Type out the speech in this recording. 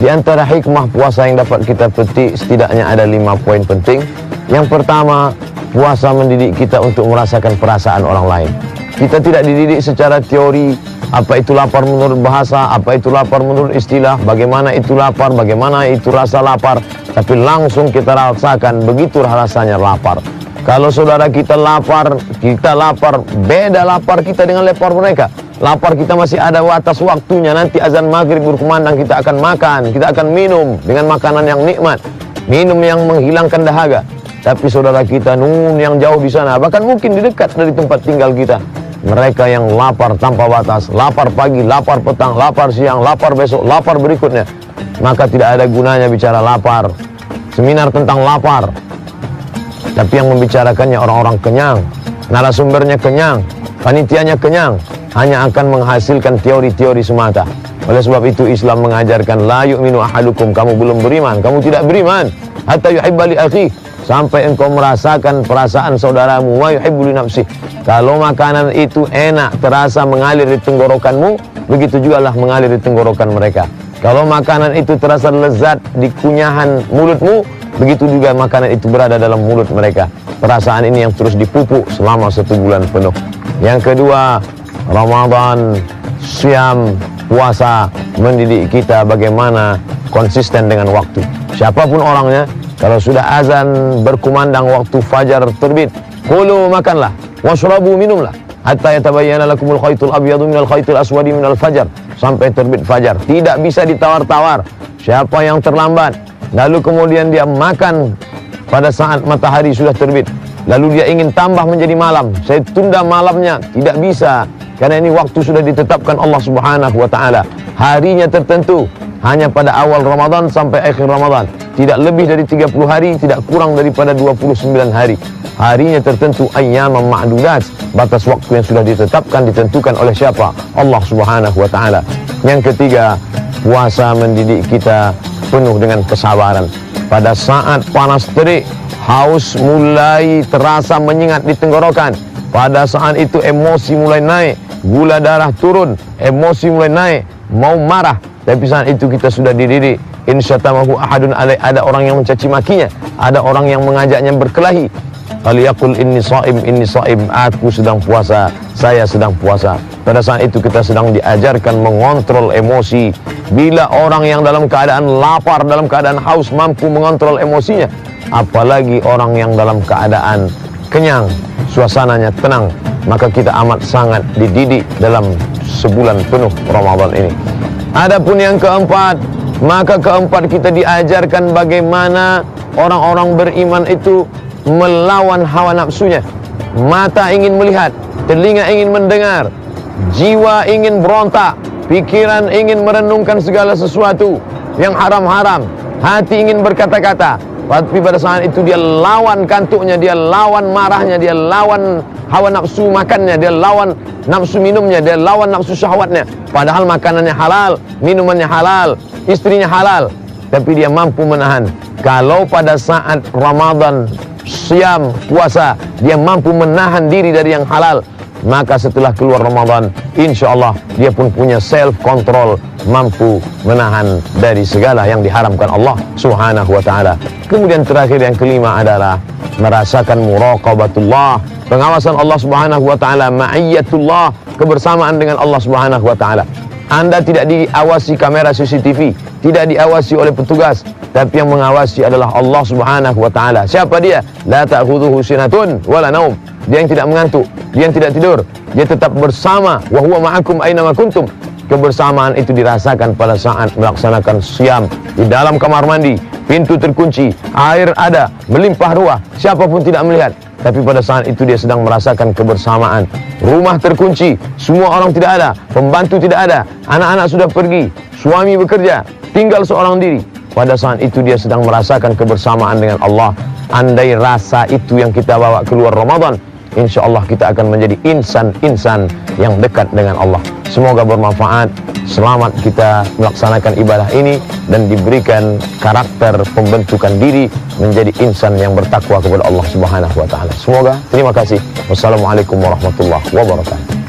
Di antara hikmah puasa yang dapat kita petik setidaknya ada 5 poin penting. Yang pertama, puasa mendidik kita untuk merasakan perasaan orang lain. Kita tidak dididik secara teori, apa itu lapar menurut bahasa, apa itu lapar menurut istilah, bagaimana itu lapar, bagaimana itu rasa lapar, tapi langsung kita rasakan begitu rasanya lapar. Kalau saudara kita lapar, beda lapar kita dengan lapar mereka. Lapar kita masih ada batas waktunya, nanti azan maghrib berkumandang kita akan makan, kita akan minum dengan makanan yang nikmat, minum yang menghilangkan dahaga. Tapi saudara kita yang jauh di sana, bahkan mungkin di dekat dari tempat tinggal kita, mereka yang lapar tanpa batas, lapar pagi, lapar petang, lapar siang, lapar besok, lapar berikutnya. Maka tidak ada gunanya bicara lapar, seminar tentang lapar. Tapi yang membicarakannya orang-orang kenyang, narasumbernya kenyang, panitianya kenyang, hanya akan menghasilkan teori-teori semata. Oleh sebab itu Islam mengajarkan la yu'minu ahadukum, kamu belum beriman, kamu tidak beriman, hatta yuhibba li akhi, sampai engkau merasakan perasaan saudaramu, wa yuhibbu li nafsi. Kalau makanan itu enak, terasa mengalir di tenggorokanmu, begitu jugalah mengalir di tenggorokan mereka. Kalau makanan itu terasa lezat di kunyahan mulutmu, begitu juga makanan itu berada dalam mulut mereka. Perasaan ini yang terus dipupuk selama 1 bulan penuh. Yang kedua, Ramadan, siam, puasa mendidik kita bagaimana konsisten dengan waktu. Siapapun orangnya, kalau sudah azan berkumandang waktu fajar terbit, kulu makanlah, washrabu minumlah, hatta yatabayyana lakumul khaytul abyadu minal khaytul aswadi minal fajar, sampai terbit fajar. Tidak bisa ditawar-tawar. Siapa yang terlambat, lalu kemudian dia makan pada saat matahari sudah terbit, lalu dia ingin tambah menjadi malam, saya tunda malamnya, tidak bisa. Karena ini waktu sudah ditetapkan Allah Subhanahu wa ta'ala. Harinya tertentu, hanya pada awal Ramadan sampai akhir Ramadan. Tidak lebih dari 30 hari, tidak kurang daripada 29 hari. Harinya tertentu, ayyamam ma'dudat. Batas waktu yang sudah ditetapkan, ditentukan oleh siapa? Allah Subhanahu wa ta'ala. Yang ketiga, puasa mendidik kita penuh dengan kesabaran. Pada saat panas terik, haus mulai terasa menyengat di tenggorokan. Pada saat itu emosi mulai naik, gula darah turun, emosi mulai naik, mau marah. Tapi saat itu kita sudah dididik. Insyatamahu ahadun alaih, ada orang yang mencaci makinya, ada orang yang mengajaknya berkelahi. Faliyaqul inni sha'im, aku sedang puasa, saya sedang puasa. Pada saat itu kita sedang diajarkan mengontrol emosi. Bila orang yang dalam keadaan lapar, dalam keadaan haus mampu mengontrol emosinya, apalagi orang yang dalam keadaan kenyang, suasananya tenang, maka kita amat sangat dididik dalam sebulan penuh Ramadan ini. Adapun yang keempat, maka keempat kita diajarkan bagaimana orang-orang beriman itu melawan hawa nafsunya. Mata ingin melihat, telinga ingin mendengar, jiwa ingin berontak, pikiran ingin merenungkan segala sesuatu yang haram-haram, hati ingin berkata-kata. Tapi pada saat itu dia lawan kantuknya, dia lawan marahnya, dia lawan hawa nafsu makannya, dia lawan nafsu minumnya, dia lawan nafsu syahwatnya. Padahal makanannya halal, minumannya halal, istrinya halal, tapi dia mampu menahan. Kalau pada saat Ramadan, siam, puasa, dia mampu menahan diri dari yang halal, maka setelah keluar Ramadan, insya Allah dia pun punya self control, mampu menahan dari segala yang diharamkan Allah Subhanahu wa ta'ala. Kemudian terakhir yang kelima adalah merasakan muraqabatullah, pengawasan Allah Subhanahu wa ta'ala, ma'iyyatullah, kebersamaan dengan Allah Subhanahu wa ta'ala. Anda tidak diawasi kamera CCTV, tidak diawasi oleh petugas, tapi yang mengawasi adalah Allah Subhanahu wa ta'ala. Siapa dia? La ta'khudhuhu sinatun wala naum. Dia yang tidak mengantuk, dia yang tidak tidur, dia tetap bersama. Wa huwa ma'akum aina ma kuntum. Kebersamaan itu dirasakan pada saat melaksanakan siam. Di dalam kamar mandi, pintu terkunci, air ada, melimpah ruah, siapapun tidak melihat. Tapi pada saat itu dia sedang merasakan kebersamaan. Rumah terkunci, semua orang tidak ada, pembantu tidak ada, anak-anak sudah pergi, suami bekerja, tinggal seorang diri. Pada saat itu dia sedang merasakan kebersamaan dengan Allah. Andai rasa itu yang kita bawa keluar Ramadan, insya Allah kita akan menjadi insan-insan yang dekat dengan Allah. Semoga bermanfaat. Selamat kita melaksanakan ibadah ini dan diberikan karakter pembentukan diri menjadi insan yang bertakwa kepada Allah Subhanahu wa ta'ala. Semoga. Terima kasih. Wassalamualaikum warahmatullahi wabarakatuh.